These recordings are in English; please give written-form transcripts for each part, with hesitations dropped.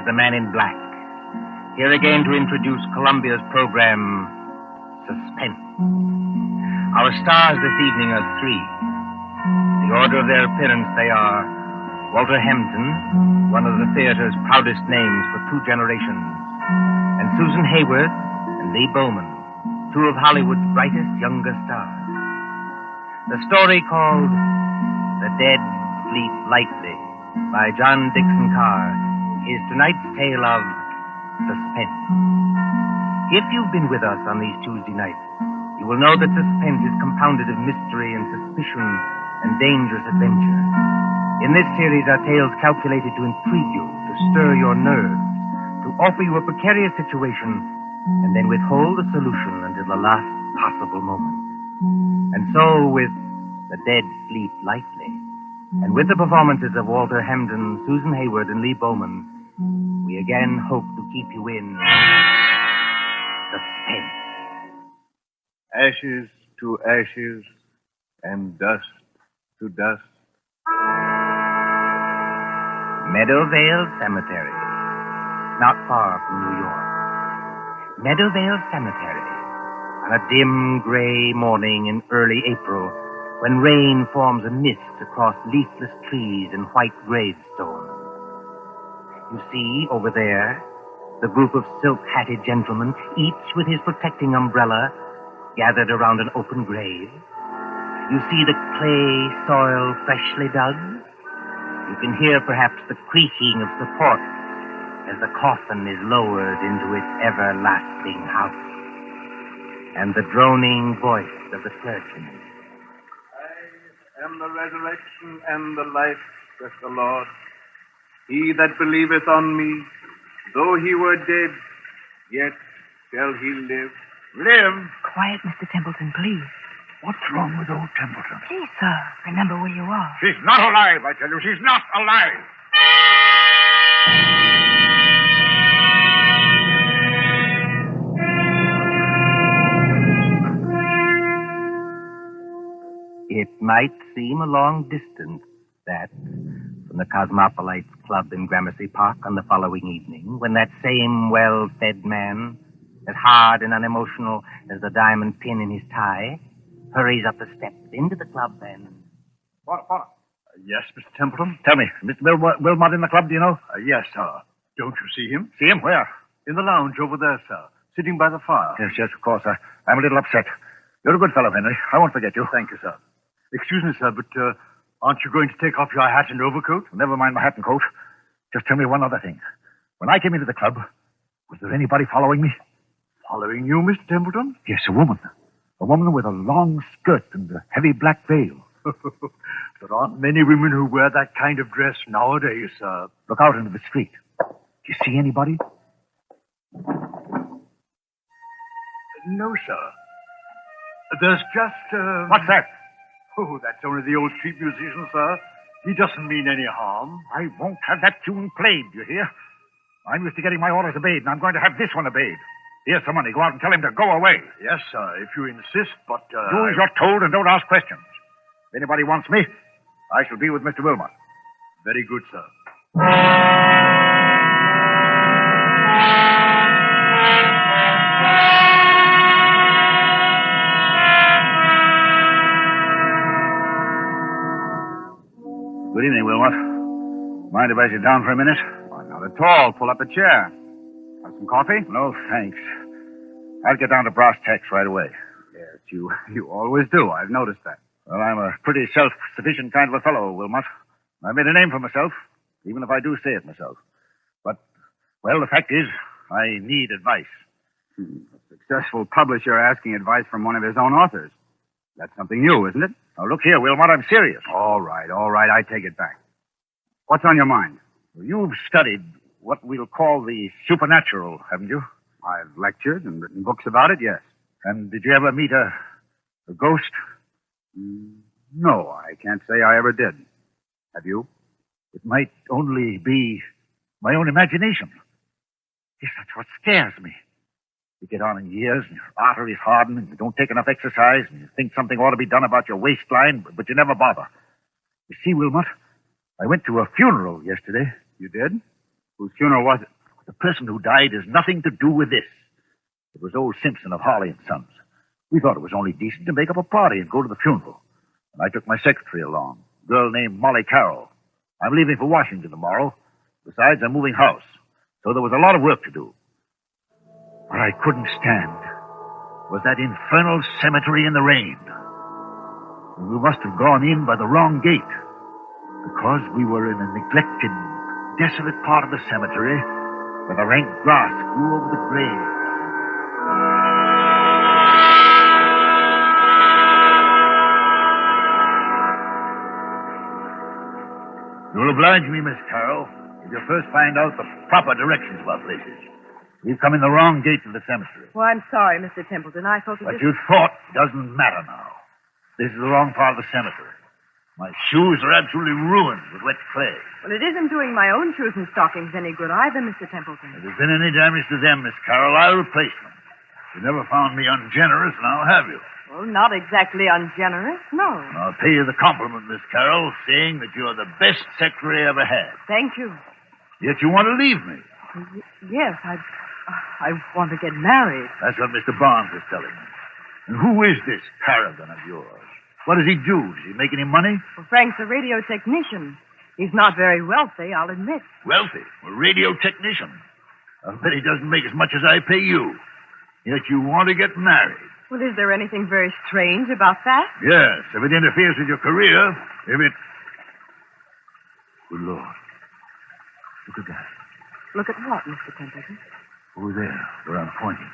the Man in Black. Here again to introduce Columbia's program, Suspense. Our stars this evening are three. The order of their appearance, they are Walter Hampden, one of the theater's proudest names for two generations, and Susan Hayward and Lee Bowman, two of Hollywood's brightest younger stars. The story called The Dead Sleep Lightly by John Dixon Carr is tonight's tale of suspense. If you've been with us on these Tuesday nights, you will know that suspense is compounded of mystery and suspicion and dangerous adventure. In this series are tales calculated to intrigue you, to stir your nerves, to offer you a precarious situation, and then withhold the solution until the last possible moment. And so, with The Dead Sleep Lightly, and with the performances of Walter Hampden, Susan Hayward, and Lee Bowman, we again hope to keep you in suspense. Ashes to ashes, and dust to dust. Meadowvale Cemetery, not far from New York. Meadowvale Cemetery, on a dim gray morning in early April, when rain forms a mist across leafless trees and white gravestones. You see, over there, the group of silk-hatted gentlemen, each with his protecting umbrella, gathered around an open grave. You see the clay soil freshly dug. You can hear perhaps the creaking of support as the coffin is lowered into its everlasting house, and the droning voice of the clergyman. I am the resurrection and the life, saith the Lord. He that believeth on me, though he were dead, yet shall he live. Live? Quiet, Mr. Templeton, please. What's wrong with old Templeton? Please, sir, remember where you are. She's not alive, I tell you. She's not alive. It might seem a long distance, that, from the Cosmopolites Club in Gramercy Park on the following evening, when that same well-fed man, as hard and unemotional as the diamond pin in his tie, hurries up the steps into the club and... What? Yes, Mr. Templeton? Tell me, Mr. Wilmot in the club, do you know? Yes, sir. Don't you see him? See him? Where? In the lounge over there, sir. Sitting by the fire. Yes, of course. I'm a little upset. You're a good fellow, Henry. I won't forget you. Thank you, sir. Excuse me, sir, but aren't you going to take off your hat and overcoat? Never mind my hat and coat. Just tell me one other thing. When I came into the club, was there anybody following me? Following you, Mr. Templeton? Yes, a woman. A woman with a long skirt and a heavy black veil. There aren't many women who wear that kind of dress nowadays, sir. Look out into the street. Do you see anybody? No, sir. There's just, What's that? Oh, that's only the old street musician, sir. He doesn't mean any harm. I won't have that tune played, you hear? I'm used to getting my orders obeyed, and I'm going to have this one obeyed. Here's some money. Go out and tell him to go away. Yes, sir, if you insist, but... Do as you're told and don't ask questions. If anybody wants me, I shall be with Mr. Wilmot. Very good, sir. Good evening, Wilmot. Mind if I sit down for a minute? Oh, not at all. Pull up a chair. Have some coffee? No, thanks. I'll get down to brass tacks right away. Yes, you always do. I've noticed that. Well, I'm a pretty self-sufficient kind of a fellow, Wilmot. I made a name for myself, even if I do say it myself. But, well, the fact is, I need advice. A successful publisher asking advice from one of his own authors. That's something new, isn't it? Now, look here, Wilmot, I'm serious. All right. I take it back. What's on your mind? You've studied what we'll call the supernatural, haven't you? I've lectured and written books about it, yes. And did you ever meet a ghost? No, I can't say I ever did. Have you? It might only be my own imagination. Yes, that's what scares me. You get on in years, and your arteries harden, and you don't take enough exercise, and you think something ought to be done about your waistline, but you never bother. You see, Wilmot, I went to a funeral yesterday. You did? Whose funeral was it? The person who died has nothing to do with this. It was old Simpson of Harley and Sons. We thought it was only decent to make up a party and go to the funeral. And I took my secretary along, a girl named Molly Carroll. I'm leaving for Washington tomorrow. Besides, I'm moving house. So there was a lot of work to do. What I couldn't stand was that infernal cemetery in the rain. We must have gone in by the wrong gate, because we were in a neglected, desolate part of the cemetery where the rank grass grew over the graves. You'll oblige me, Miss Carroll, if you first find out the proper directions of our places. We've come in the wrong gate to the cemetery. Oh, I'm sorry, Mr. Templeton. I thought What you thought doesn't matter now. This is the wrong part of the cemetery. My shoes are absolutely ruined with wet clay. Well, it isn't doing my own shoes and stockings any good either, Mr. Templeton. If there's been any damage to them, Miss Carroll, I'll replace them. You never found me ungenerous, now have you? Well, not exactly ungenerous, no. I'll pay you the compliment, Miss Carroll, saying that you're the best secretary I ever had. Thank you. Yet you want to leave me. Yes, I want to get married. That's what Mr. Barnes is telling me. And who is this paragon of yours? What does he do? Does he make any money? Well, Frank's a radio technician. He's not very wealthy, I'll admit. Wealthy? A radio technician? I'll bet he doesn't make as much as I pay you. Yet you want to get married. Well, is there anything very strange about that? Yes, if it interferes with your career, if it... Good Lord. Look at that. Look at what, Mr. Templeton? Over there, where I'm pointing.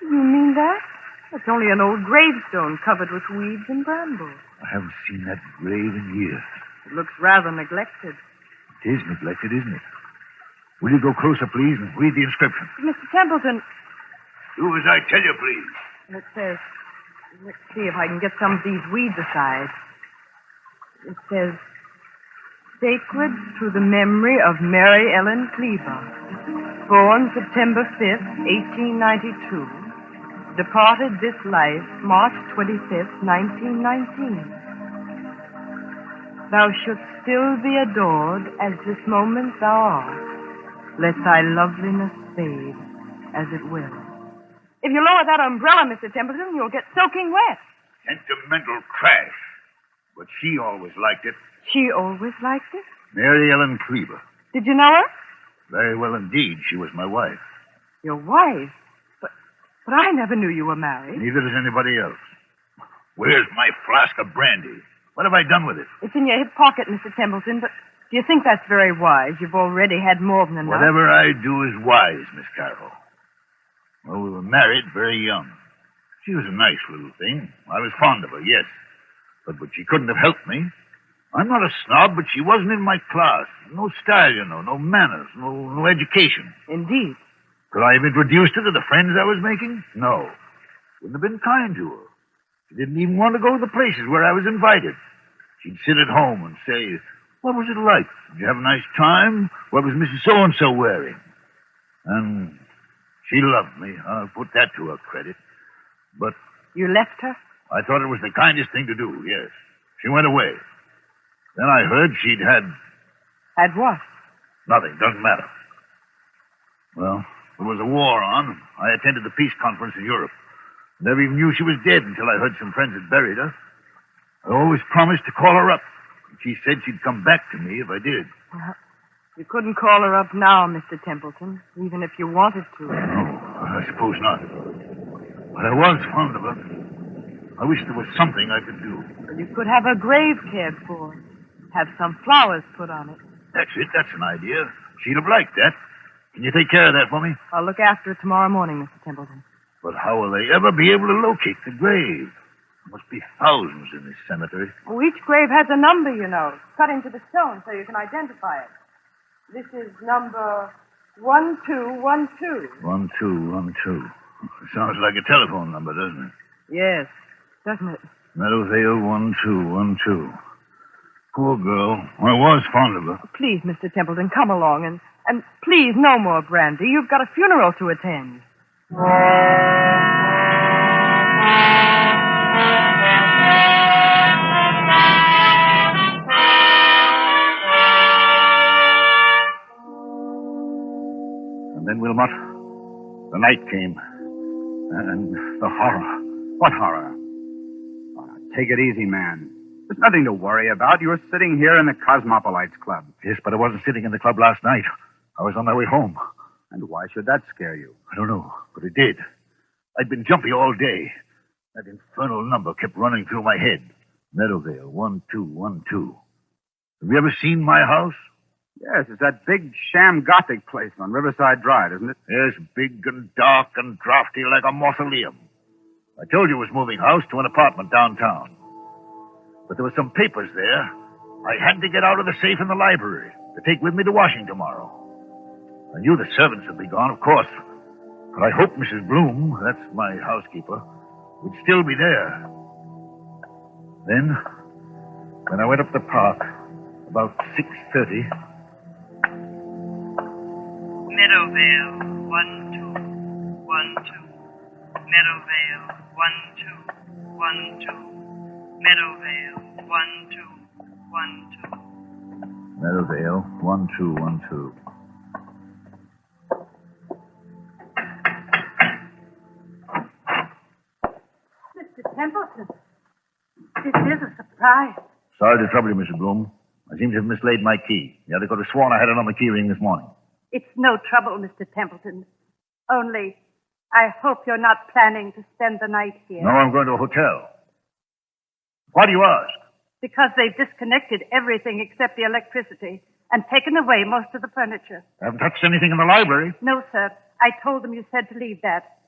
You mean that? It's only an old gravestone covered with weeds and brambles. I haven't seen that grave in years. It looks rather neglected. It is neglected, isn't it? Will you go closer, please, and read the inscription? Mr. Templeton, Do as I tell you, please. it says... Let's see if I can get some of these weeds aside. It says... Sacred to the memory of Mary Ellen Cleaver, born September 5th, 1892, departed this life March 25th, 1919. Thou shouldst still be adored as this moment thou art. Let thy loveliness fade as it will. If you lower that umbrella, Mr. Templeton, you'll get soaking wet. Sentimental trash. But she always liked it. She always liked it? Mary Ellen Cleaver. Did you know her? Very well indeed. She was my wife. Your wife? But I never knew you were married. Neither does anybody else. Where's my flask of brandy? What have I done with it? It's in your hip pocket, Mr. Templeton, but do you think that's very wise? You've already had more than enough. Whatever I do is wise, Miss Carroll. Well, we were married very young. She was a nice little thing. I was fond of her, yes. But she couldn't have helped me. I'm not a snob, but she wasn't in my class. No style, you know, no manners, no education. Indeed. Could I have introduced her to the friends I was making? No. Wouldn't have been kind to her. She didn't even want to go to the places where I was invited. She'd sit at home and say, what was it like? Did you have a nice time? What was Mrs. So-and-so wearing? And she loved me. I'll put that to her credit. But... You left her? I thought it was the kindest thing to do, yes. She went away. Then I heard she'd had... Had what? Nothing, doesn't matter. Well, there was a war on. I attended the peace conference in Europe. Never even knew she was dead until I heard some friends had buried her. I always promised to call her up. She said she'd come back to me if I did. Well, you couldn't call her up now, Mr. Templeton, even if you wanted to. No, I suppose not. But I was fond of her. I wish there was something I could do. Well, you could have her grave cared for. Have some flowers put on it. That's it. That's an idea. She'd have liked that. Can you take care of that for me? I'll look after it tomorrow morning, Mr. Templeton. But how will they ever be able to locate the grave? There must be thousands in this cemetery. Oh, each grave has a number, you know, cut into the stone so you can identify it. This is number 1212. 1212. Sounds like a telephone number, doesn't it? Yes, doesn't it? Meadowvale 1212. Poor girl. I was fond of her. Please, Mr. Templeton, come along and please, no more brandy. You've got a funeral to attend. Wilmot. The night came. And the horror. What horror? Oh, take it easy, man. There's nothing to worry about. You were sitting here in the Cosmopolites Club. Yes, but I wasn't sitting in the club last night. I was on my way home. And why should that scare you? I don't know, but it did. I'd been jumpy all day. That infernal number kept running through my head. Meadowvale, 1212. Have you ever seen my house? Yes, it's that big sham Gothic place on Riverside Drive, isn't it? Yes, big and dark and drafty like a mausoleum. I told you it was moving house to an apartment downtown. But there were some papers there. I had to get out of the safe in the library to take with me to Washington tomorrow. I knew the servants would be gone, of course. But I hoped Mrs. Bloom, that's my housekeeper, would still be there. Then, when I went up the park, about 6:30... Meadowvale, 1212. Meadowvale, 1212. Meadowvale, 1212. Meadowvale, 1212. Mr. Templeton, this is a surprise. Sorry to trouble you, Mrs. Bloom. I seem to have mislaid my key. The other could have sworn I had it on the key ring this morning. It's no trouble, Mr. Templeton. Only, I hope you're not planning to spend the night here. No, I'm going to a hotel. Why do you ask? Because they've disconnected everything except the electricity and taken away most of the furniture. I haven't touched anything in the library. No, sir. I told them you said to leave that.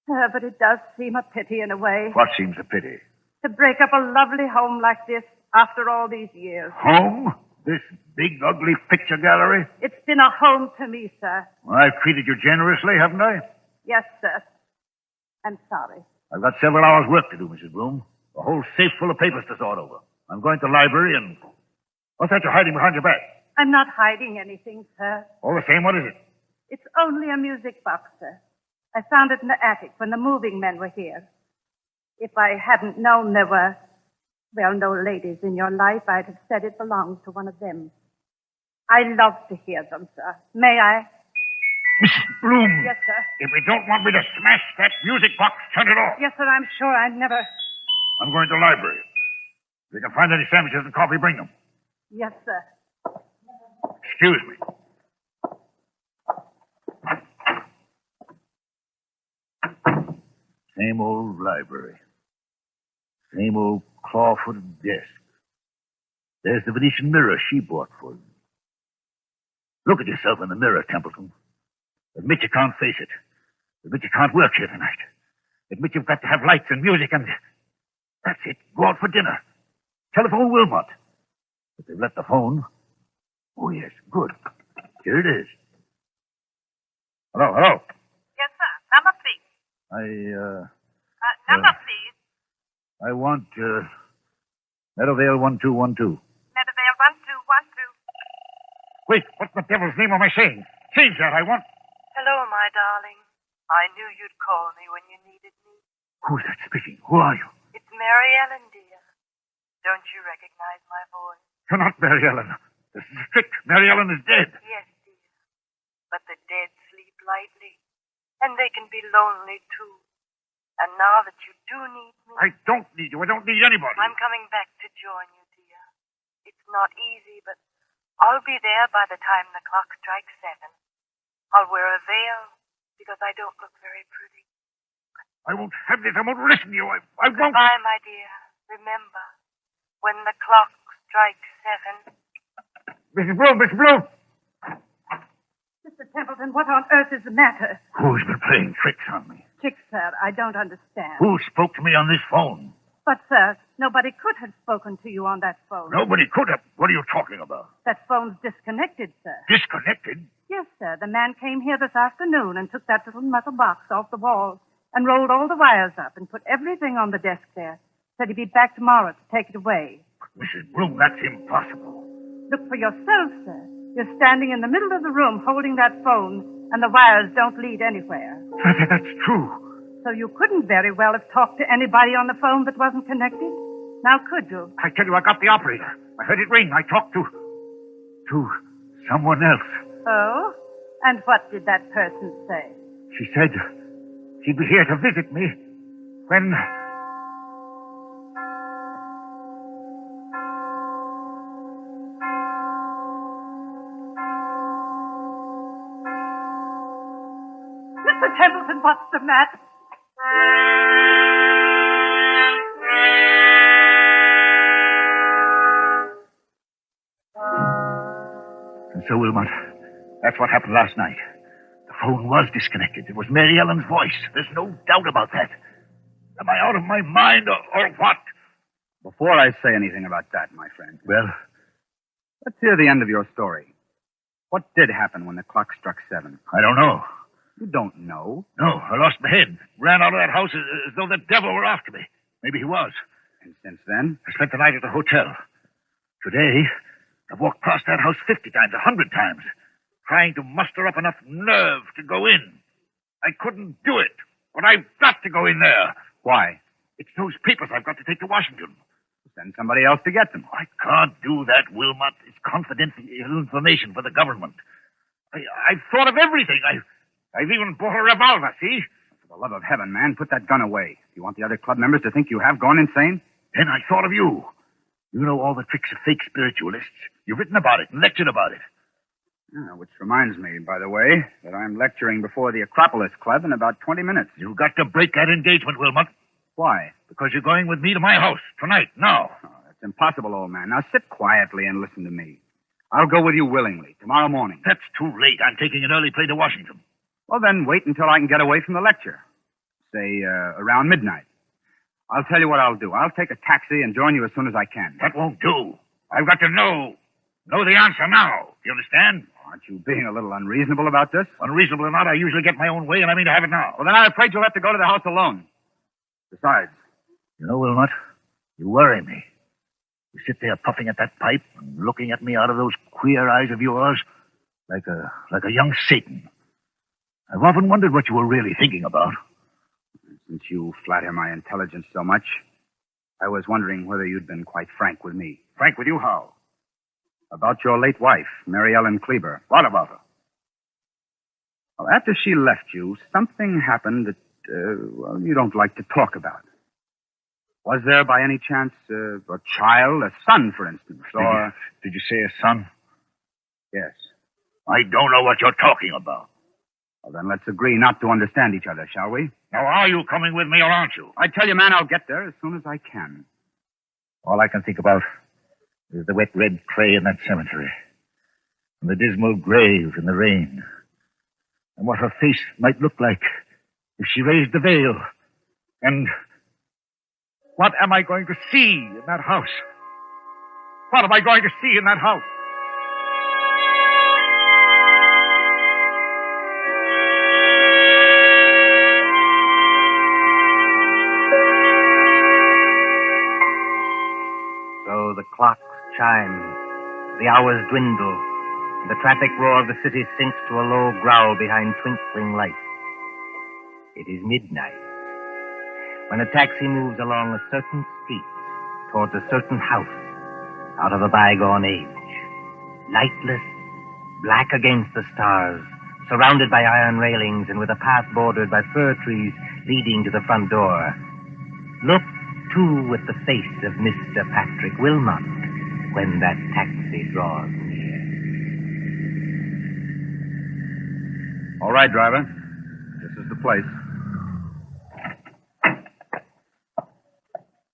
But it does seem a pity in a way. What seems a pity? To break up a lovely home like this after all these years. Home? This big, ugly picture gallery? It's been a home to me, sir. Well, I've treated you generously, haven't I? Yes, sir. I'm sorry. I've got several hours' work to do, Mrs. Bloom. A whole safe full of papers to sort over. I'm going to the library and... What's that you're hiding behind your back? I'm not hiding anything, sir. All the same, what is it? It's only a music box, sir. I found it in the attic when the moving men were here. If I hadn't known there were, well, no ladies in your life, I'd have said it belonged to one of them. I love to hear them, sir. May I? Mrs. Bloom! Yes, sir. If you don't want me to smash that music box, turn it off. Yes, sir, I'm sure I'd never... I'm going to the library. If you can find any sandwiches and coffee, bring them. Yes, sir. Excuse me. Same old library. Same old claw-footed desk. There's the Venetian mirror she bought for you. Look at yourself in the mirror, Templeton. Admit you can't face it. Admit you can't work here tonight. Admit you've got to have lights and music and... That's it. Go out for dinner. Telephone Wilmot. But they've left the phone. Oh, yes. Good. Here it is. Hello. Yes, sir. Number, please. Number, please. I want, Meadowvale 1212. Meadowvale 1212. Wait, what the devil's name am I saying? Change that, I want... Hello, my darling. I knew you'd call me when you needed me. Who's that speaking? Who are you? It's Mary Ellen, dear. Don't you recognize my voice? You're not Mary Ellen. This is a trick. Mary Ellen is dead. Yes, dear. But the dead sleep lightly, and they can be lonely, too. And now that you do need me... I don't need you. I don't need anybody. I'm coming back to join you, dear. It's not easy, but I'll be there by the time the clock strikes 7. I'll wear a veil because I don't look very pretty. I won't have this. I won't listen to you. I won't... Goodbye, my dear. Remember, when the clock strikes 7... Mrs. Bloom! Mr. Templeton, what on earth is the matter? Who's been playing tricks on me? Tricks, sir. I don't understand. Who spoke to me on this phone? But, sir, nobody could have spoken to you on that phone. Nobody could have. What are you talking about? That phone's disconnected, sir. Disconnected? Yes, sir. The man came here this afternoon and took that little metal box off the wall and rolled all the wires up and put everything on the desk there. Said he'd be back tomorrow to take it away. Mrs. Bloom, that's impossible. Look for yourself, sir. You're standing in the middle of the room holding that phone, and the wires don't lead anywhere. That's true. So you couldn't very well have talked to anybody on the phone that wasn't connected? Now, could you? I tell you, I got the operator. I heard it ring. I talked to someone else. Oh? And what did that person say? She said she'd be here to visit me when... Mr. Templeton, what's the matter? And so, Wilmot, that's what happened last night. The phone was disconnected. It was Mary Ellen's voice. There's no doubt about that. Am I out of my mind or what? Before I say anything about that, my friend. Well, let's hear the end of your story. What did happen when the clock struck 7? I don't know. You don't know? No, I lost my head. Ran out of that house as though the devil were after me. Maybe he was. And since then? I spent the night at the hotel. Today, I've walked past that house 50 times, 100 times, trying to muster up enough nerve to go in. I couldn't do it, but I've got to go in there. Why? It's those papers I've got to take to Washington. Send somebody else to get them. I can't do that, Wilmot. It's confidential information for the government. I've thought of everything. I've even bought a revolver, see? For the love of heaven, man, put that gun away. You want the other club members to think you have gone insane? Then I thought of you. You know all the tricks of fake spiritualists. You've written about it and lectured about it. Which reminds me, by the way, that I'm lecturing before the Acropolis Club in about 20 minutes. You've got to break that engagement, Wilmot. Why? Because you're going with me to my house tonight, now. Oh, that's impossible, old man. Now sit quietly and listen to me. I'll go with you willingly, tomorrow morning. That's too late. I'm taking an early plane to Washington. Well, then wait until I can get away from the lecture. Say, around midnight. I'll tell you what I'll do. I'll take a taxi and join you as soon as I can. That won't do. I've got to know the answer now. You understand? Aren't you being a little unreasonable about this? Unreasonable or not, I usually get my own way, and I mean to have it now. Well, then I'm afraid you'll have to go to the house alone. Besides... You know, Wilmot, you worry me. You sit there puffing at that pipe and looking at me out of those queer eyes of yours like a young Satan. I've often wondered what you were really thinking about. Since you flatter my intelligence so much, I was wondering whether you'd been quite frank with me. Frank with you how? About your late wife, Mary Ellen Kleber. What about her? Well, after she left you, something happened that, you don't like to talk about. Was there, by any chance, a child, a son, for instance, or... Did you say a son? Yes. I don't know what you're talking about. Well, then let's agree not to understand each other, shall we? Now, are you coming with me or aren't you? I tell you, man, I'll get there as soon as I can. All I can think about is the wet red clay in that cemetery, and the dismal grave in the rain, and what her face might look like if she raised the veil, and what am I going to see in that house? What am I going to see in that house? So the clocks chime, the hours dwindle, and the traffic roar of the city sinks to a low growl behind twinkling lights. It is midnight, when a taxi moves along a certain street towards a certain house out of a bygone age. Lightless, black against the stars, surrounded by iron railings and with a path bordered by fir trees leading to the front door. Look, too, with the face of Mr. Patrick Wilmot when that taxi draws near. All right, driver. This is the place.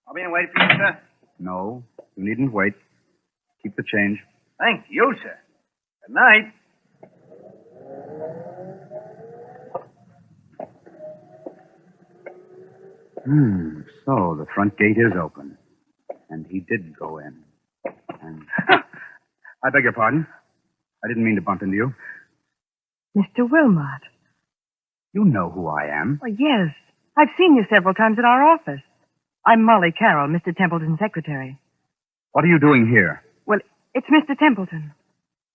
I'll be in wait for you, sir. No, you needn't wait. Keep the change. Thank you, sir. Good night. So the front gate is open. And he did go in. And... I beg your pardon. I didn't mean to bump into you. Mr. Wilmot. You know who I am. Oh, yes. I've seen you several times at our office. I'm Molly Carroll, Mr. Templeton's secretary. What are you doing here? Well, it's Mr. Templeton.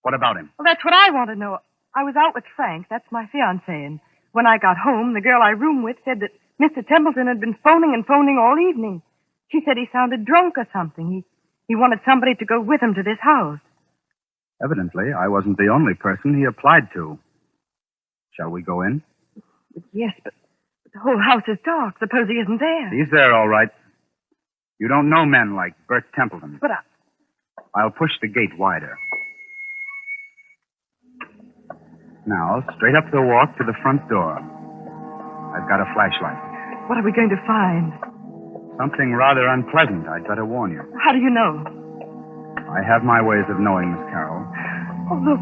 What about him? Well, that's what I want to know. I was out with Frank, that's my fiancé, and when I got home, the girl I room with said that Mr. Templeton had been phoning and phoning all evening. She said he sounded drunk or something. He wanted somebody to go with him to this house. Evidently, I wasn't the only person he applied to. Shall we go in? Yes, but the whole house is dark. Suppose he isn't there. He's there, all right. You don't know men like Bert Templeton. But I'll push the gate wider. Now, straight up the walk to the front door. I've got a flashlight. what are we going to find? Something rather unpleasant, I'd better warn you. How do you know? I have my ways of knowing, Miss Carroll. Oh, look.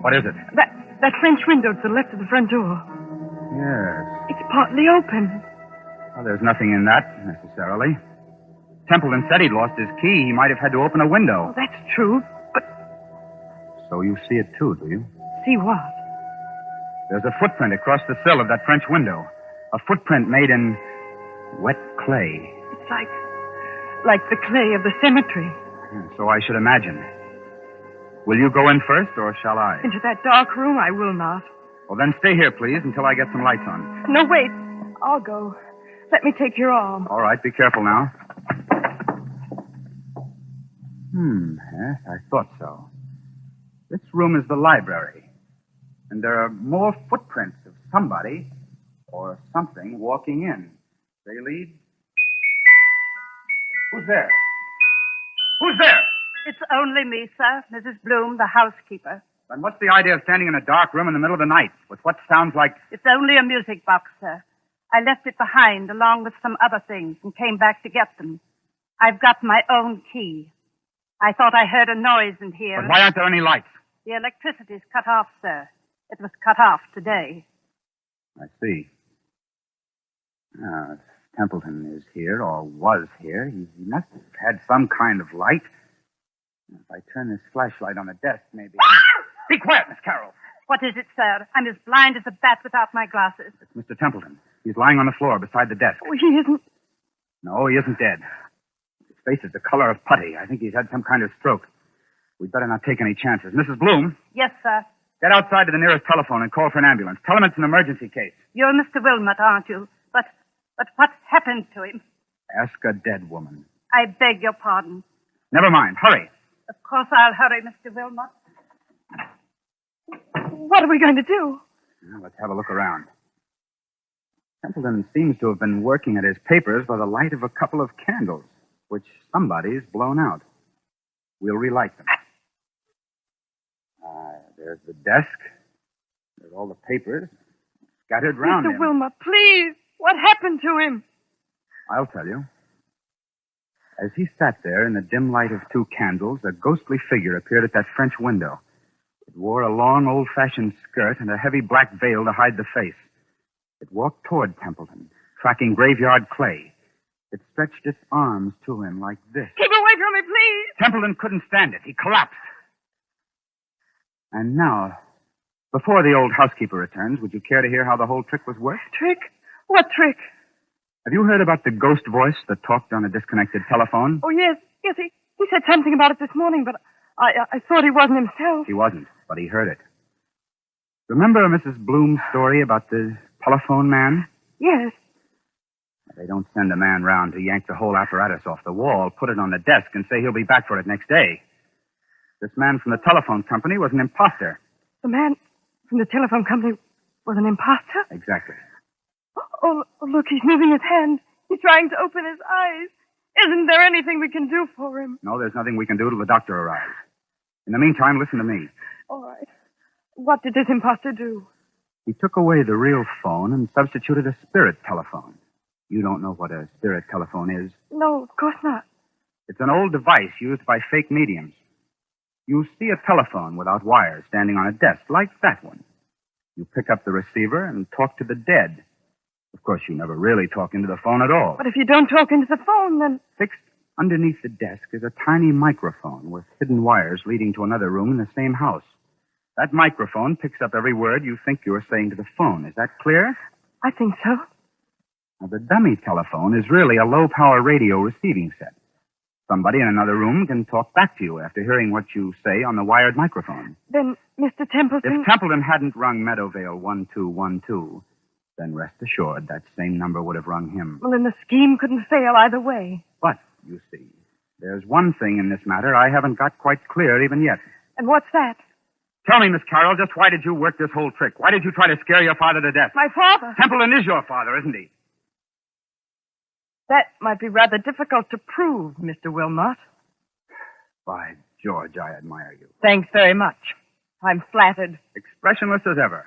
What is it? That French window to the left of the front door. Yes. It's partly open. Well, there's nothing in that, necessarily. Templeton said he'd lost his key. He might have had to open a window. Oh, that's true, but... So you see it, too, do you? See what? There's a footprint across the sill of that French window. A footprint made in wet clay. It's like the clay of the cemetery. So I should imagine. Will you go in first, or shall I? Into that dark room, I will not. Well, then stay here, please, until I get some lights on. No, wait. I'll go. Let me take your arm. All right, be careful now. Yes, I thought so. This room is the library. And there are more footprints of somebody or something walking in. They lead... Who's there? Who's there? It's only me, sir. Mrs. Bloom, the housekeeper. Then what's the idea of standing in a dark room in the middle of the night with what sounds like... It's only a music box, sir. I left it behind along with some other things and came back to get them. I've got my own key. I thought I heard a noise in here. But why aren't there any lights? The electricity's cut off, sir. It was cut off today. I see. If Templeton is here, or was here, he must have had some kind of light. If I turn this flashlight on the desk, maybe... Be quiet, Miss Carroll. What is it, sir? I'm as blind as a bat without my glasses. It's Mr. Templeton. He's lying on the floor beside the desk. Oh, he isn't... No, he isn't dead. His face is the color of putty. I think he's had some kind of stroke. We'd better not take any chances. Mrs. Bloom? Yes, sir. Get outside to the nearest telephone and call for an ambulance. Tell him it's an emergency case. You're Mr. Wilmot, aren't you? But what happened to him? Ask a dead woman. I beg your pardon. Never mind. Hurry. Of course I'll hurry, Mr. Wilmot. What are we going to do? Now, let's have a look around. Templeton seems to have been working at his papers by the light of a couple of candles, which somebody's blown out. We'll relight them. There's the desk. There's all the papers scattered round him. Mr. Wilmot, please. What happened to him? I'll tell you. As he sat there in the dim light of two candles, a ghostly figure appeared at that French window. It wore a long, old-fashioned skirt and a heavy black veil to hide the face. It walked toward Templeton, tracking graveyard clay. It stretched its arms to him like this. Keep away from me, please. Templeton couldn't stand it. He collapsed. And now, before the old housekeeper returns, would you care to hear how the whole trick was worked? Trick? What trick? Have you heard about the ghost voice that talked on a disconnected telephone? Oh, yes. Yes, he said something about it this morning, but I thought he wasn't himself. He wasn't, but he heard it. Remember Mrs. Bloom's story about the telephone man? Yes. They don't send a man round to yank the whole apparatus off the wall, put it on the desk, and say he'll be back for it next day. This man from the telephone company was an imposter. The man from the telephone company was an imposter? Exactly. Oh, look, he's moving his hand. He's trying to open his eyes. Isn't there anything we can do for him? No, there's nothing we can do till the doctor arrives. In the meantime, listen to me. All right. What did this imposter do? He took away the real phone and substituted a spirit telephone. You don't know what a spirit telephone is? No, of course not. It's an old device used by fake mediums. You see a telephone without wires standing on a desk, like that one. You pick up the receiver and talk to the dead. Of course, you never really talk into the phone at all. But if you don't talk into the phone, then... Fixed underneath the desk is a tiny microphone with hidden wires leading to another room in the same house. That microphone picks up every word you think you are saying to the phone. Is that clear? I think so. Now, the dummy telephone is really a low-power radio receiving set. Somebody in another room can talk back to you after hearing what you say on the wired microphone. Then, Mr. Templeton... If Templeton hadn't rung Meadowvale 1212, then rest assured that same number would have rung him. Well, then the scheme couldn't fail either way. But, you see, there's one thing in this matter I haven't got quite clear even yet. And what's that? Tell me, Miss Carroll, just why did you work this whole trick? Why did you try to scare your father to death? My father? Templeton is your father, isn't he? That might be rather difficult to prove, Mr. Wilmot. By George, I admire you. Thanks very much. I'm flattered. Expressionless as ever.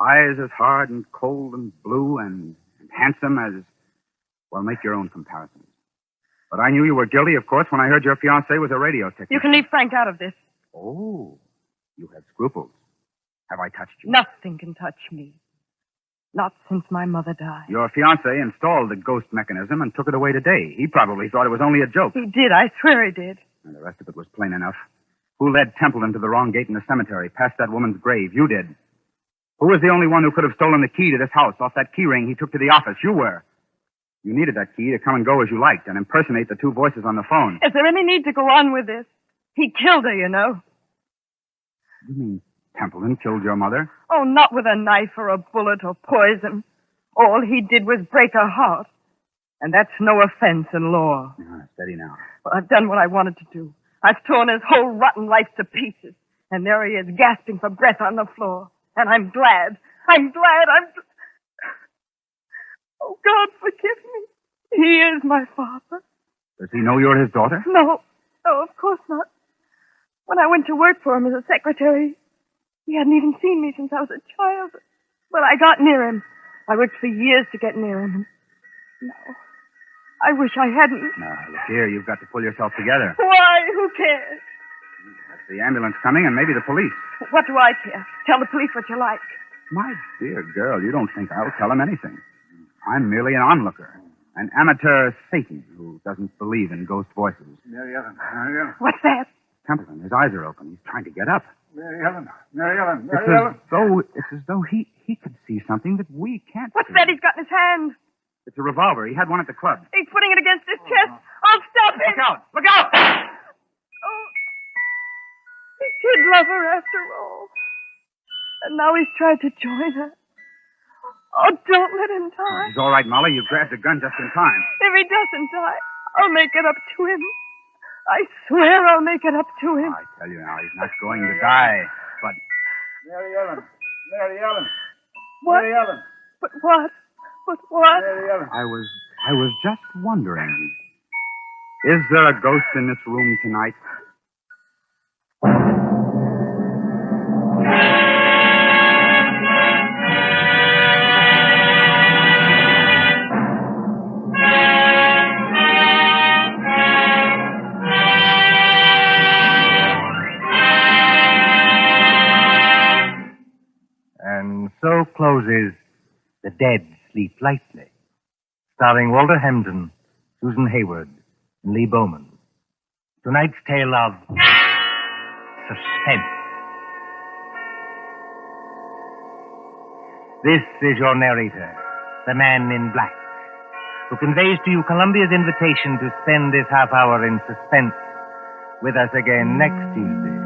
Eyes as hard and cold and blue and handsome as... Well, make your own comparisons. But I knew you were guilty, of course, when I heard your fiancé was a radio technician. You can leave Frank out of this. Oh, you have scruples. Have I touched you? Nothing can touch me. Not since my mother died. Your fiancé installed the ghost mechanism and took it away today. He probably thought it was only a joke. He did. I swear he did. And the rest of it was plain enough. Who led Templeton to the wrong gate in the cemetery, past that woman's grave? You did. Who was the only one who could have stolen the key to this house off that key ring he took to the office? You were. You needed that key to come and go as you liked and impersonate the two voices on the phone. Is there any need to go on with this? He killed her, you know. You mean Templeton killed your mother? Oh, not with a knife or a bullet or poison. All he did was break her heart. And that's no offense in law. Steady now. Well, I've done what I wanted to do. I've torn his whole rotten life to pieces. And there he is, gasping for breath on the floor. And I'm glad. Oh, God, forgive me. He is my father. Does he know you're his daughter? No, of course not. When I went to work for him as a secretary, he hadn't even seen me since I was a child. But I got near him. I worked for years to get near him. No, I wish I hadn't. Now, look here, you've got to pull yourself together. Why? Who cares? That's the ambulance coming and maybe the police. What do I care? Tell the police what you like. My dear girl, you don't think I'll tell them anything. I'm merely an onlooker. An amateur Satan who doesn't believe in ghost voices. Mary Ellen. What's that? Templeton, his eyes are open. He's trying to get up. Mary Ellen. It's as though he could see something that we can't What's see. that he's got in his hand? It's a revolver. He had one at the club. He's putting it against his chest. I'll stop him. Look out! Look out! Oh, he did love her after all. And now he's tried to join her. Oh, don't let him die. He's all right, Molly. You grabbed the gun just in time. If he doesn't die, I'll make it up to him. I swear I'll make it up to him. I tell you now, he's not going to die. But... Mary Ellen. Mary Ellen. What? Mary Ellen. But what? But what? Mary Ellen. I was just wondering. Is there a ghost in this room tonight? And so closes The Dead Sleep Lightly, starring Walter Hampden, Susan Hayward, and Lee Bowman. Tonight's tale of Suspense. This is your narrator, the man in black, who conveys to you Columbia's invitation to spend this half hour in suspense with us again next Tuesday.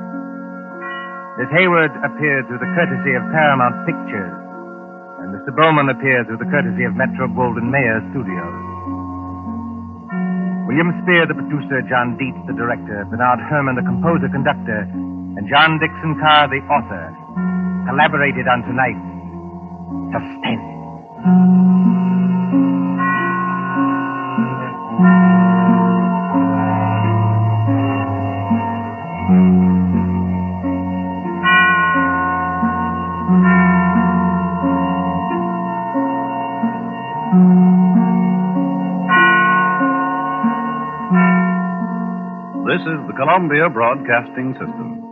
Miss Hayward appeared through the courtesy of Paramount Pictures, and Mr. Bowman appeared through the courtesy of Metro-Goldwyn-Mayer Studios. William Spear, the producer, John Dietz, the director, Bernard Herrmann, the composer-conductor, and John Dixon Carr, the author, collaborated on tonight's Suspense. This is the Columbia Broadcasting System.